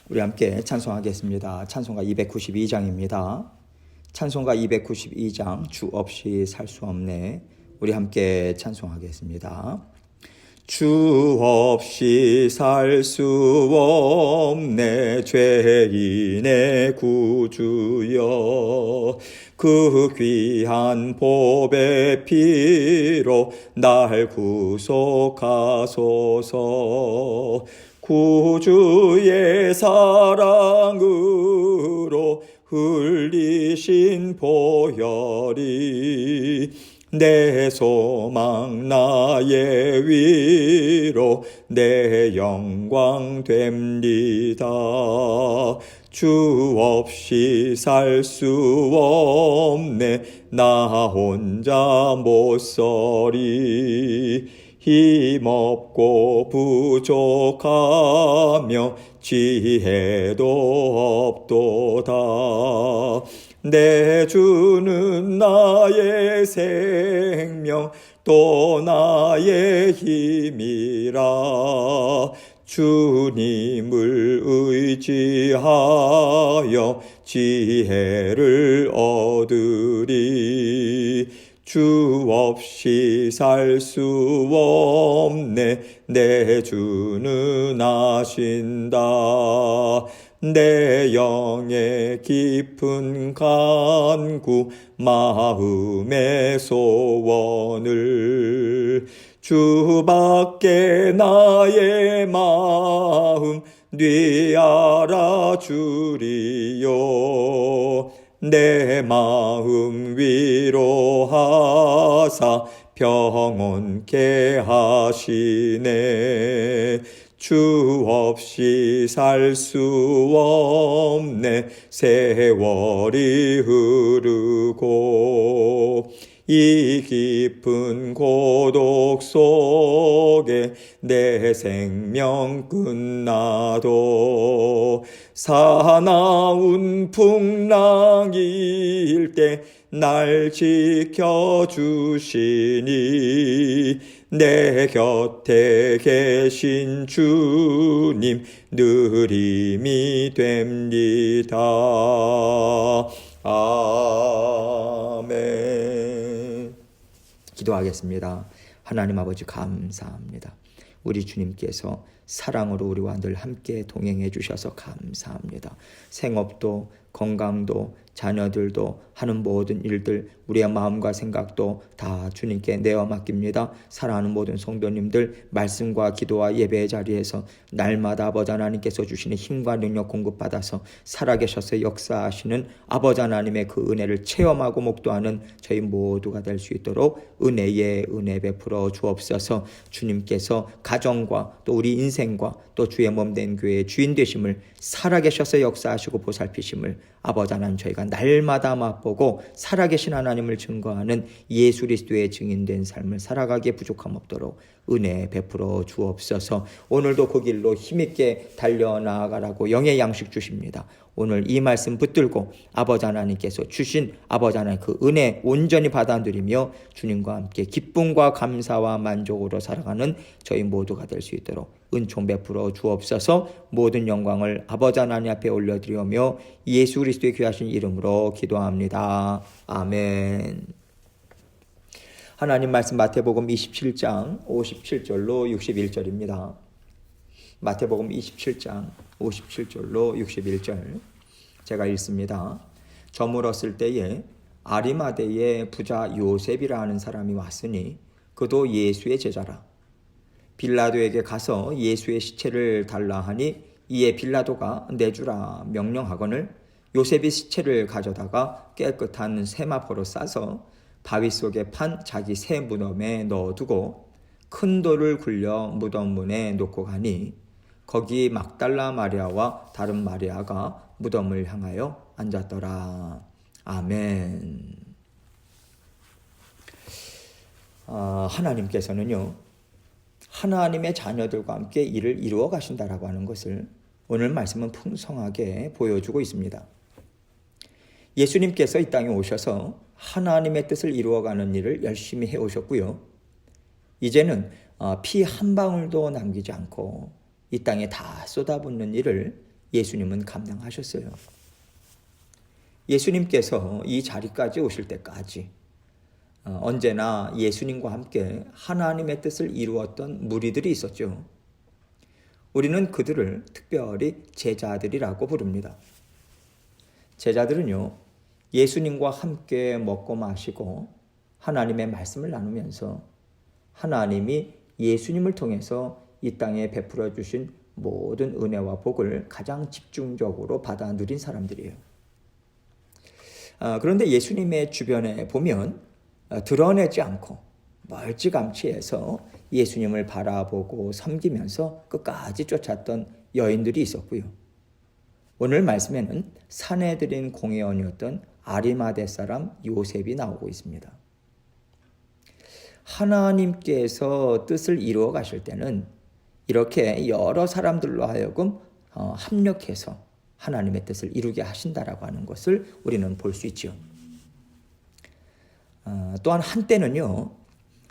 우리 함께 찬송하겠습니다. 찬송가 292장입니다. 찬송가 292장 주 없이 살 수 없네. 우리 함께 찬송하겠습니다. 주 없이 살 수 없네 죄인의 구주여 그 귀한 보배 피로 날 구속하소서 구주의 사랑으로 흘리신 보혈이 내 소망 나의 위로 내 영광 됩니다. 주 없이 살 수 없네 나 혼자 못 서리 힘없고 부족하며 지혜도 없도다. 내 주는 나의 생명 또 나의 힘이라 주님을 의지하여 지혜를 얻으리. 주 없이 살 수 없네 내 주는 아신다. 내 영의 깊은 간구 마음의 소원을 주밖에 나의 마음 네 알아주리요. 내 마음 위로하사 평온케 하시네. 주 없이 살 수 없네 세월이 흐르고 이 깊은 고독 속에 내 생명 끝나도 사나운 풍랑일 때 날 지켜주시니 내 곁에 계신 주님 늘 힘이 됩니다. 아멘. 기도하겠습니다. 하나님 아버지 감사합니다. 우리 주님께서 사랑으로 우리와 늘 함께 동행해 주셔서 감사합니다. 생업도 건강도 자녀들도 하는 모든 일들 우리의 마음과 생각도 다 주님께 내어 맡깁니다. 사랑하는 모든 성도님들 말씀과 기도와 예배의 자리에서 날마다 아버지 하나님께서 주시는 힘과 능력 공급받아서 살아계셔서 역사하시는 아버지 하나님의 그 은혜를 체험하고 목도하는 저희 모두가 될 수 있도록 은혜에 은혜 베풀어 주옵소서. 주님께서 가정과 또 우리 인생과 또 주의 몸된 교회의 주인 되심을 살아계셔서 역사하시고 보살피심을 아버지 하나님 저희가 날마다 맛보고 살아계신 하나님을 증거하는 예수 그리스도의 증인된 삶을 살아가기에 부족함 없도록 은혜 베풀어 주옵소서. 오늘도 그 길로 힘있게 달려나가라고 영의 양식 주십니다. 오늘 이 말씀 붙들고 아버지 하나님께서 주신 아버지 하나님 그 은혜 온전히 받아 누리며 주님과 함께 기쁨과 감사와 만족으로 살아가는 저희 모두가 될 수 있도록 은총 베풀어 주옵소서. 모든 영광을 아버지 하나님 앞에 올려드리며 예수 그리스도의 귀하신 이름으로 기도합니다. 아멘. 하나님 말씀 마태복음 27장 57절로 61절입니다. 마태복음 27장 57절로 61절 제가 읽습니다. 저물었을 때에 아리마대의 부자 요셉이라 하는 사람이 왔으니 그도 예수의 제자라. 빌라도에게 가서 예수의 시체를 달라 하니 이에 빌라도가 내주라 명령하거늘 요셉이 시체를 가져다가 깨끗한 세마포로 싸서 바위 속에 판 자기 새 무덤에 넣어두고 큰 돌을 굴려 무덤 문에 놓고 가니 거기 막달라 마리아와 다른 마리아가 무덤을 향하여 앉았더라. 아멘. 하나님께서는요, 하나님의 자녀들과 함께 일을 이루어 가신다라고 하는 것을 오늘 말씀은 풍성하게 보여주고 있습니다. 예수님께서 이 땅에 오셔서 하나님의 뜻을 이루어가는 일을 열심히 해오셨고요. 이제는 피 한 방울도 남기지 않고 이 땅에 다 쏟아붓는 일을 예수님은 감당하셨어요. 예수님께서 이 자리까지 오실 때까지 언제나 예수님과 함께 하나님의 뜻을 이루었던 무리들이 있었죠. 우리는 그들을 특별히 제자들이라고 부릅니다. 제자들은요, 예수님과 함께 먹고 마시고 하나님의 말씀을 나누면서 하나님이 예수님을 통해서 이 땅에 베풀어 주신 모든 은혜와 복을 가장 집중적으로 받아 누린 사람들이에요. 그런데 예수님의 주변에 보면 드러내지 않고 멀찌감치 해서 예수님을 바라보고 섬기면서 끝까지 쫓았던 여인들이 있었고요. 오늘 말씀에는 사내들인 공회원이었던 아리마대 사람 요셉이 나오고 있습니다. 하나님께서 뜻을 이루어 가실 때는 이렇게 여러 사람들로 하여금 합력해서 하나님의 뜻을 이루게 하신다라고 하는 것을 우리는 볼 수 있죠. 또한 한때는요,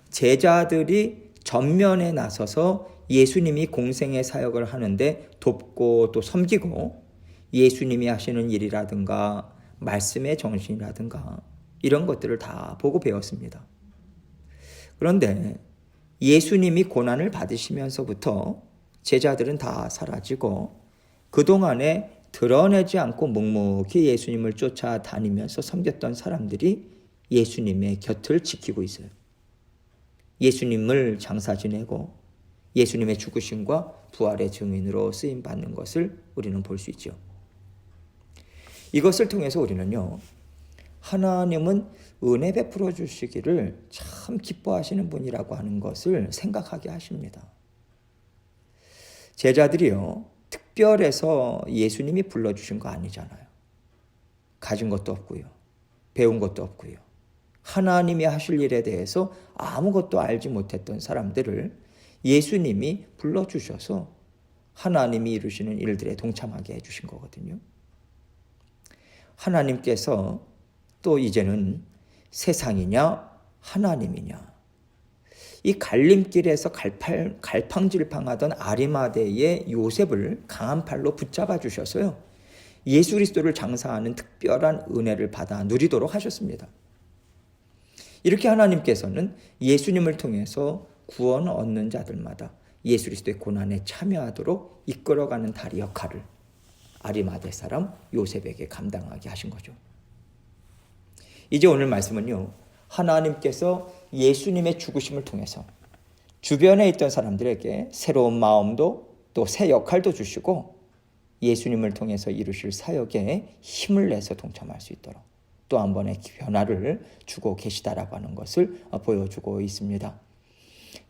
제자들이 전면에 나서서 예수님이 공생의 사역을 하는데 돕고 또 섬기고 예수님이 하시는 일이라든가 말씀의 정신이라든가 이런 것들을 다 보고 배웠습니다. 그런데 예수님이 고난을 받으시면서부터 제자들은 다 사라지고 그동안에 드러내지 않고 묵묵히 예수님을 쫓아다니면서 섬겼던 사람들이 예수님의 곁을 지키고 있어요. 예수님을 장사 지내고 예수님의 죽으심과 부활의 증인으로 쓰임받는 것을 우리는 볼 수 있죠. 이것을 통해서 우리는요, 하나님은 은혜 베풀어 주시기를 참 기뻐하시는 분이라고 하는 것을 생각하게 하십니다. 제자들이요, 특별해서 예수님이 불러주신 거 아니잖아요. 가진 것도 없고요. 배운 것도 없고요. 하나님이 하실 일에 대해서 아무것도 알지 못했던 사람들을 예수님이 불러주셔서 하나님이 이루시는 일들에 동참하게 해주신 거거든요. 하나님께서 또 이제는 세상이냐 하나님이냐 이 갈림길에서 갈팡질팡하던 아리마대의 요셉을 강한 팔로 붙잡아 주셔서요, 예수 그리스도를 장사하는 특별한 은혜를 받아 누리도록 하셨습니다. 이렇게 하나님께서는 예수님을 통해서 구원 얻는 자들마다 예수 그리스도의 고난에 참여하도록 이끌어가는 다리 역할을 아리마대 사람 요셉에게 감당하게 하신 거죠. 이제 오늘 말씀은요, 하나님께서 예수님의 죽으심을 통해서 주변에 있던 사람들에게 새로운 마음도 또 새 역할도 주시고 예수님을 통해서 이루실 사역에 힘을 내서 동참할 수 있도록 또 한 번의 변화를 주고 계시다라고 하는 것을 보여주고 있습니다.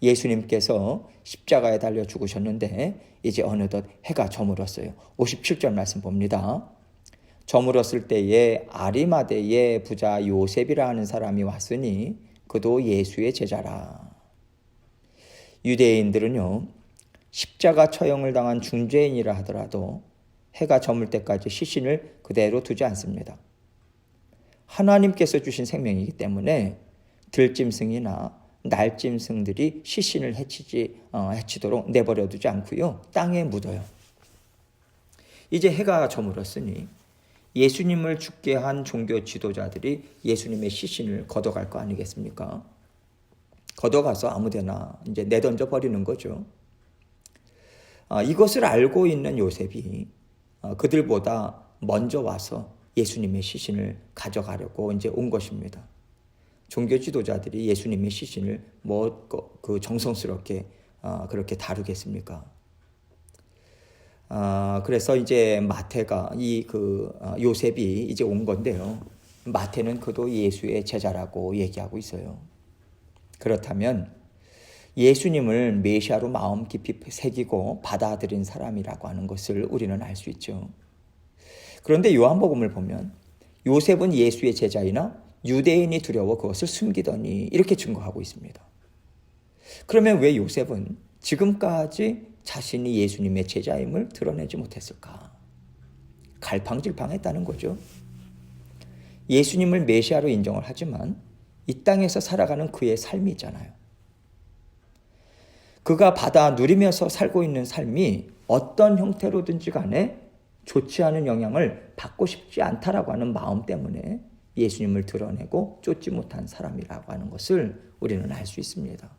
예수님께서 십자가에 달려 죽으셨는데 이제 어느덧 해가 저물었어요. 57절 말씀 봅니다. 저물었을 때에 아리마대의 부자 요셉이라 하는 사람이 왔으니 그도 예수의 제자라. 유대인들은요, 십자가 처형을 당한 중죄인이라 하더라도 해가 저물 때까지 시신을 그대로 두지 않습니다. 하나님께서 주신 생명이기 때문에 들짐승이나 날짐승들이 시신을 해치도록 내버려 두지 않고요, 땅에 묻어요. 이제 해가 저물었으니 예수님을 죽게 한 종교 지도자들이 예수님의 시신을 걷어갈 거 아니겠습니까? 걷어가서 아무데나 이제 내던져 버리는 거죠. 이것을 알고 있는 요셉이 그들보다 먼저 와서 예수님의 시신을 가져가려고 이제 온 것입니다. 종교 지도자들이 예수님의 시신을 그 정성스럽게 그렇게 다루겠습니까? 그래서 이제 마태가 요셉이 이제 온 건데요. 마태는 그도 예수의 제자라고 얘기하고 있어요. 그렇다면 예수님을 메시아로 마음 깊이 새기고 받아들인 사람이라고 하는 것을 우리는 알 수 있죠. 그런데 요한복음을 보면 요셉은 예수의 제자이나 유대인이 두려워 그것을 숨기더니 이렇게 증거하고 있습니다. 그러면 왜 요셉은 지금까지 자신이 예수님의 제자임을 드러내지 못했을까? 갈팡질팡했다는 거죠. 예수님을 메시아로 인정을 하지만 이 땅에서 살아가는 그의 삶이잖아요. 그가 받아 누리면서 살고 있는 삶이 어떤 형태로든지 간에 좋지 않은 영향을 받고 싶지 않다라고 하는 마음 때문에 예수님을 드러내고 쫓지 못한 사람이라고 하는 것을 우리는 알 수 있습니다.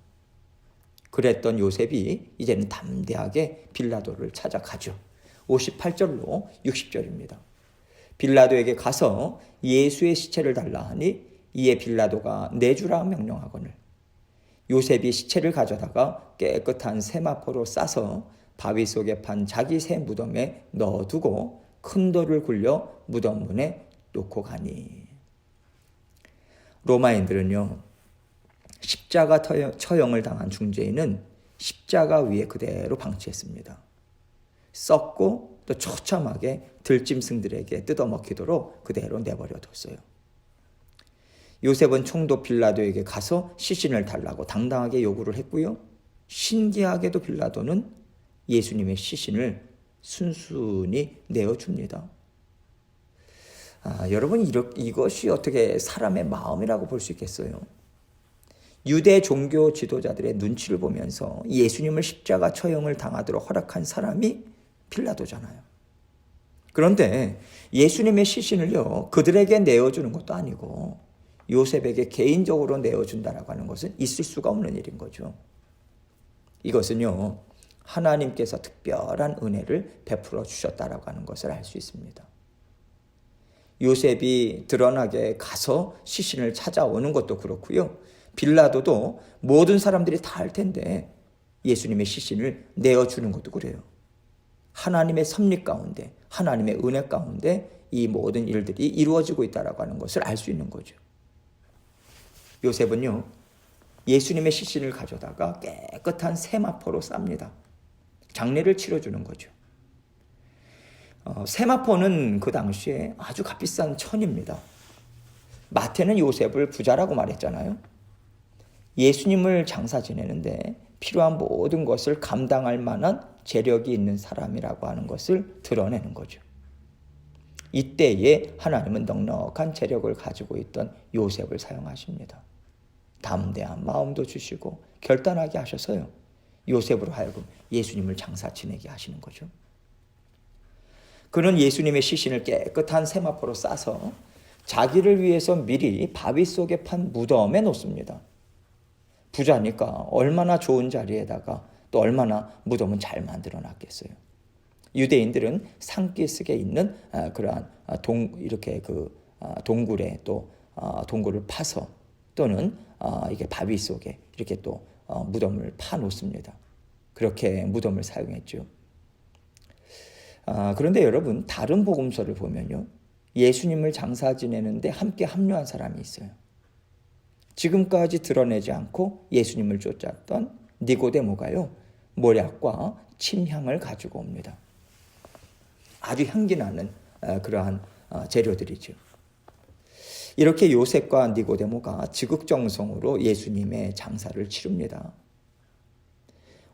그랬던 요셉이 이제는 담대하게 빌라도를 찾아가죠. 58절로 60절입니다. 빌라도에게 가서 예수의 시체를 달라 하니 이에 빌라도가 내주라 명령하거늘 요셉이 시체를 가져다가 깨끗한 세마포로 싸서 바위 속에 판 자기 새 무덤에 넣어두고 큰 돌을 굴려 무덤 문에 놓고 가니. 로마인들은요, 십자가 처형을 당한 중죄인은 십자가 위에 그대로 방치했습니다. 썩고 또 처참하게 들짐승들에게 뜯어먹히도록 그대로 내버려뒀어요. 요셉은 총독 빌라도에게 가서 시신을 달라고 당당하게 요구를 했고요. 신기하게도 빌라도는 예수님의 시신을 순순히 내어줍니다. 여러분, 이것이 어떻게 사람의 마음이라고 볼 수 있겠어요? 유대 종교 지도자들의 눈치를 보면서 예수님을 십자가 처형을 당하도록 허락한 사람이 빌라도잖아요. 그런데 예수님의 시신을요, 그들에게 내어주는 것도 아니고 요셉에게 개인적으로 내어준다라고 하는 것은 있을 수가 없는 일인 거죠. 이것은요, 하나님께서 특별한 은혜를 베풀어 주셨다라고 하는 것을 알 수 있습니다. 요셉이 드러나게 가서 시신을 찾아오는 것도 그렇고요. 빌라도도 모든 사람들이 다 알 텐데 예수님의 시신을 내어주는 것도 그래요. 하나님의 섭리 가운데, 하나님의 은혜 가운데 이 모든 일들이 이루어지고 있다라고 하는 것을 알 수 있는 거죠. 요셉은요, 예수님의 시신을 가져다가 깨끗한 세마포로 쌉니다. 장례를 치러주는 거죠. 세마포는 그 당시에 아주 값비싼 천입니다. 마태는 요셉을 부자라고 말했잖아요. 예수님을 장사 지내는데 필요한 모든 것을 감당할 만한 재력이 있는 사람이라고 하는 것을 드러내는 거죠. 이때에 하나님은 넉넉한 재력을 가지고 있던 요셉을 사용하십니다. 담대한 마음도 주시고 결단하게 하셔서요, 요셉으로 하여금 예수님을 장사 지내게 하시는 거죠. 그는 예수님의 시신을 깨끗한 세마포로 싸서 자기를 위해서 미리 바위 속에 판 무덤에 놓습니다. 부자니까 얼마나 좋은 자리에다가 또 얼마나 무덤은 잘 만들어 놨겠어요. 유대인들은 산기슭에 있는 그러한 동굴에 또 동굴을 파서 또는 이게 바위 속에 이렇게 또 무덤을 파 놓습니다. 그렇게 무덤을 사용했죠. 그런데 여러분, 다른 복음서를 보면요, 예수님을 장사 지내는데 함께 합류한 사람이 있어요. 지금까지 드러내지 않고 예수님을 쫓았던 니고데모가요, 모략과 침향을 가지고 옵니다. 아주 향기나는 그러한 재료들이죠. 이렇게 요셉과 니고데모가 지극정성으로 예수님의 장사를 치릅니다.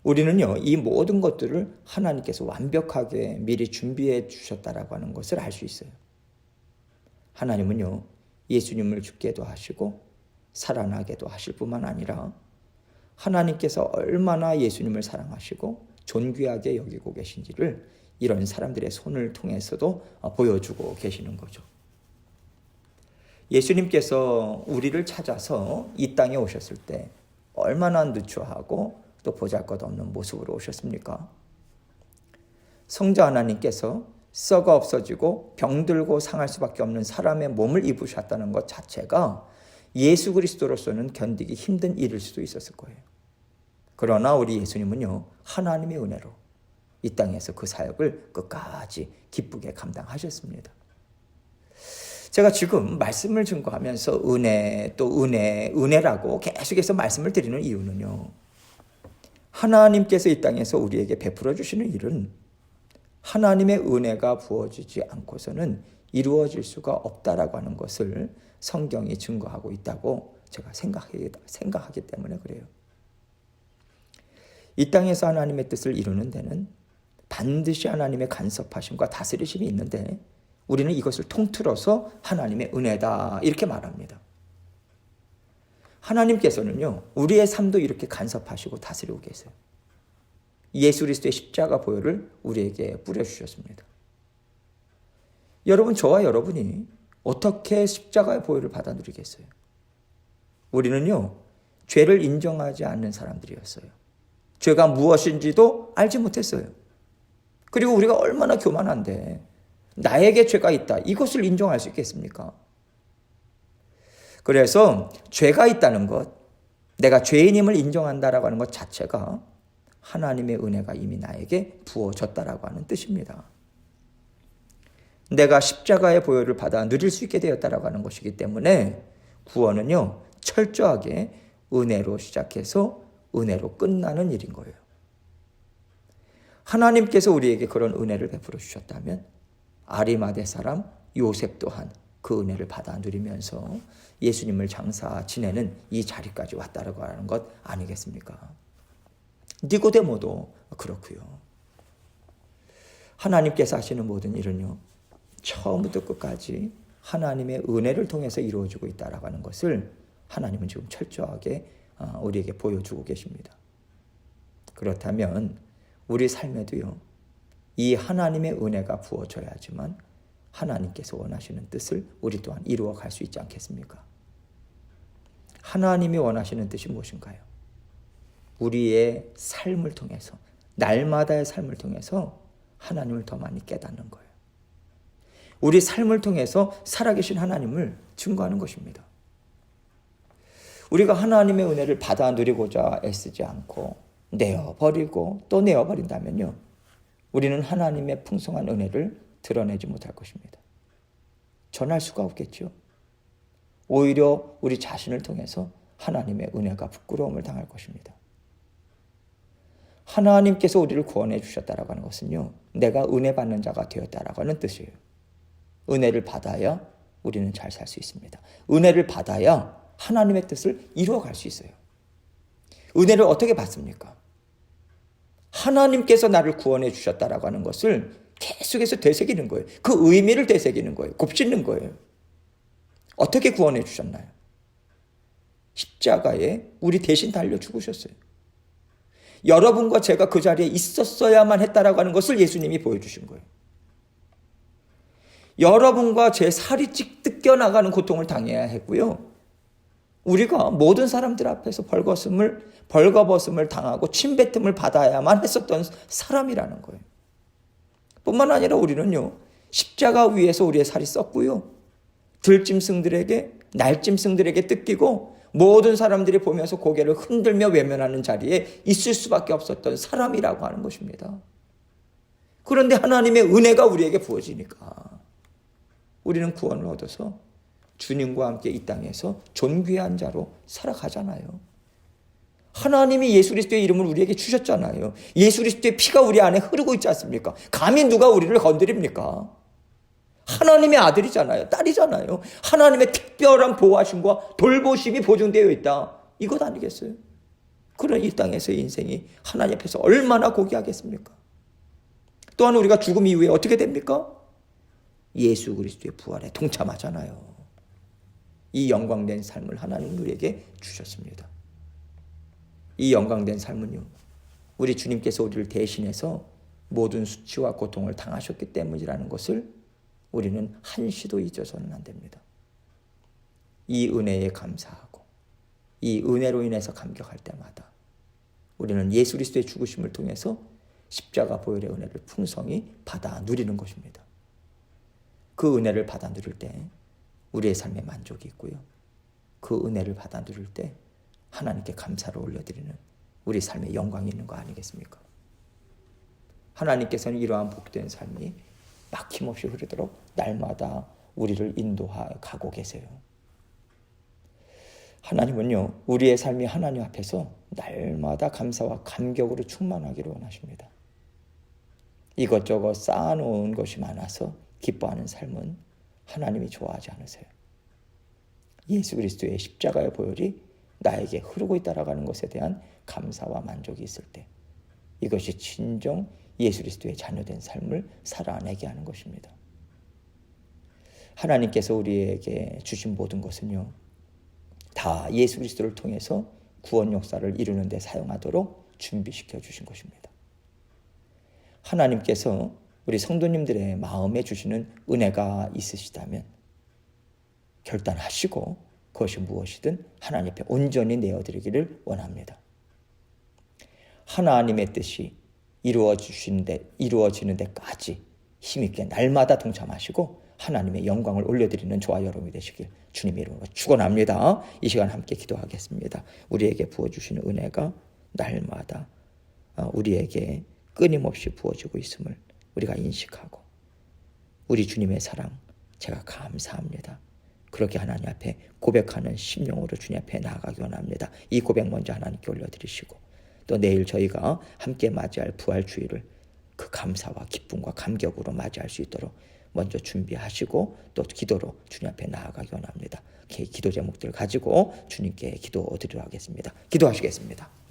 우리는요, 이 모든 것들을 하나님께서 완벽하게 미리 준비해 주셨다라고 하는 것을 알 수 있어요. 하나님은요, 예수님을 죽게도 하시고 살아나게도 하실 뿐만 아니라 하나님께서 얼마나 예수님을 사랑하시고 존귀하게 여기고 계신지를 이런 사람들의 손을 통해서도 보여주고 계시는 거죠. 예수님께서 우리를 찾아서 이 땅에 오셨을 때 얼마나 누추하고 또 보잘것없는 모습으로 오셨습니까? 성자 하나님께서 썩어 없어지고 병들고 상할 수밖에 없는 사람의 몸을 입으셨다는 것 자체가 예수 그리스도로서는 견디기 힘든 일일 수도 있었을 거예요. 그러나 우리 예수님은요, 하나님의 은혜로 이 땅에서 그 사역을 끝까지 기쁘게 감당하셨습니다. 제가 지금 말씀을 증거하면서 은혜 또 은혜라고 계속해서 말씀을 드리는 이유는요, 하나님께서 이 땅에서 우리에게 베풀어 주시는 일은 하나님의 은혜가 부어지지 않고서는 이루어질 수가 없다라고 하는 것을 성경이 증거하고 있다고 제가 생각하기 때문에 그래요. 이 땅에서 하나님의 뜻을 이루는 데는 반드시 하나님의 간섭하심과 다스리심이 있는데 우리는 이것을 통틀어서 하나님의 은혜다 이렇게 말합니다. 하나님께서는요, 우리의 삶도 이렇게 간섭하시고 다스리고 계세요. 예수 그리스도의 십자가 보혈을 우리에게 뿌려주셨습니다. 여러분, 저와 여러분이 어떻게 십자가의 보혈을 받아 누리겠어요? 우리는요, 죄를 인정하지 않는 사람들이었어요. 죄가 무엇인지도 알지 못했어요. 그리고 우리가 얼마나 교만한데 나에게 죄가 있다, 이것을 인정할 수 있겠습니까? 그래서 죄가 있다는 것, 내가 죄인임을 인정한다라고 하는 것 자체가 하나님의 은혜가 이미 나에게 부어졌다라고 하는 뜻입니다. 내가 십자가의 보혈을 받아 누릴 수 있게 되었다라고 하는 것이기 때문에 구원은요, 철저하게 은혜로 시작해서 은혜로 끝나는 일인 거예요. 하나님께서 우리에게 그런 은혜를 베풀어 주셨다면 아리마대 사람 요셉 또한 그 은혜를 받아 누리면서 예수님을 장사 지내는 이 자리까지 왔다라고 하는 것 아니겠습니까? 니고데모도 그렇고요. 하나님께서 하시는 모든 일은요, 처음부터 끝까지 하나님의 은혜를 통해서 이루어지고 있다라고 하는 것을 하나님은 지금 철저하게 우리에게 보여주고 계십니다. 그렇다면 우리 삶에도요, 이 하나님의 은혜가 부어져야지만 하나님께서 원하시는 뜻을 우리 또한 이루어 갈 수 있지 않겠습니까? 하나님이 원하시는 뜻이 무엇인가요? 우리의 삶을 통해서, 날마다의 삶을 통해서 하나님을 더 많이 깨닫는 거예요. 우리 삶을 통해서 살아계신 하나님을 증거하는 것입니다. 우리가 하나님의 은혜를 받아 누리고자 애쓰지 않고 내어버리고 또 내어버린다면요, 우리는 하나님의 풍성한 은혜를 드러내지 못할 것입니다. 전할 수가 없겠죠. 오히려 우리 자신을 통해서 하나님의 은혜가 부끄러움을 당할 것입니다. 하나님께서 우리를 구원해 주셨다라고 하는 것은요, 내가 은혜 받는 자가 되었다라고 하는 뜻이에요. 은혜를 받아야 우리는 잘 살 수 있습니다. 은혜를 받아야 하나님의 뜻을 이루어갈 수 있어요. 은혜를 어떻게 받습니까? 하나님께서 나를 구원해 주셨다라고 하는 것을 계속해서 되새기는 거예요. 그 의미를 되새기는 거예요. 곱씹는 거예요. 어떻게 구원해 주셨나요? 십자가에 우리 대신 달려 죽으셨어요. 여러분과 제가 그 자리에 있었어야만 했다라고 하는 것을 예수님이 보여주신 거예요. 여러분과 제 살이 뜯겨나가는 고통을 당해야 했고요. 우리가 모든 사람들 앞에서 벌거벗음을 당하고 침뱉음을 받아야만 했었던 사람이라는 거예요. 뿐만 아니라 우리는요, 십자가 위에서 우리의 살이 썩고요, 들짐승들에게, 날짐승들에게 뜯기고 모든 사람들이 보면서 고개를 흔들며 외면하는 자리에 있을 수밖에 없었던 사람이라고 하는 것입니다. 그런데 하나님의 은혜가 우리에게 부어지니까 우리는 구원을 얻어서 주님과 함께 이 땅에서 존귀한 자로 살아가잖아요. 하나님이 예수 그리스도의 이름을 우리에게 주셨잖아요. 예수 그리스도의 피가 우리 안에 흐르고 있지 않습니까? 감히 누가 우리를 건드립니까? 하나님의 아들이잖아요. 딸이잖아요. 하나님의 특별한 보호하심과 돌보심이 보증되어 있다, 이것 아니겠어요? 그런 이 땅에서의 인생이 하나님 앞에서 얼마나 고귀하겠습니까? 또한 우리가 죽음 이후에 어떻게 됩니까? 예수 그리스도의 부활에 동참하잖아요. 이 영광된 삶을 하나님 우리에게 주셨습니다. 이 영광된 삶은요, 우리 주님께서 우리를 대신해서 모든 수치와 고통을 당하셨기 때문이라는 것을 우리는 한시도 잊어서는 안 됩니다. 이 은혜에 감사하고 이 은혜로 인해서 감격할 때마다 우리는 예수 그리스도의 죽으심을 통해서 십자가 보혈의 은혜를 풍성히 받아 누리는 것입니다. 그 은혜를 받아 누릴 때 우리의 삶에 만족이 있고요, 그 은혜를 받아 누릴 때 하나님께 감사를 올려드리는 우리 삶에 영광이 있는 거 아니겠습니까? 하나님께서는 이러한 복된 삶이 막힘없이 흐르도록 날마다 우리를 인도하여 가고 계세요. 하나님은요, 우리의 삶이 하나님 앞에서 날마다 감사와 감격으로 충만하기를 원하십니다. 이것저것 쌓아놓은 것이 많아서 기뻐하는 삶은 하나님이 좋아하지 않으세요. 예수 그리스도의 십자가의 보혈이 나에게 흐르고 있다라고 하는 것에 대한 감사와 만족이 있을 때, 이것이 진정 예수 그리스도의 자녀된 삶을 살아내게 하는 것입니다. 하나님께서 우리에게 주신 모든 것은요, 다 예수 그리스도를 통해서 구원 역사를 이루는 데 사용하도록 준비시켜 주신 것입니다. 하나님께서 우리 성도님들의 마음에 주시는 은혜가 있으시다면 결단하시고 그것이 무엇이든 하나님 앞에 온전히 내어드리기를 원합니다. 하나님의 뜻이 이루어지는 데까지 힘있게 날마다 동참하시고 하나님의 영광을 올려드리는 저와 여러분이 되시길 주님 이름으로 축원합니다. 이 시간 함께 기도하겠습니다. 우리에게 부어주시는 은혜가 날마다 우리에게 끊임없이 부어지고 있음을 우리가 인식하고 우리 주님의 사랑 제가 감사합니다. 그렇게 하나님 앞에 고백하는 심령으로 주님 앞에 나아가기 원합니다. 이 고백 먼저 하나님께 올려드리시고 또 내일 저희가 함께 맞이할 부활주일을 그 감사와 기쁨과 감격으로 맞이할 수 있도록 먼저 준비하시고 또 기도로 주님 앞에 나아가기 원합니다. 기도 제목들을 가지고 주님께 기도드리도록 하겠습니다. 기도하시겠습니다.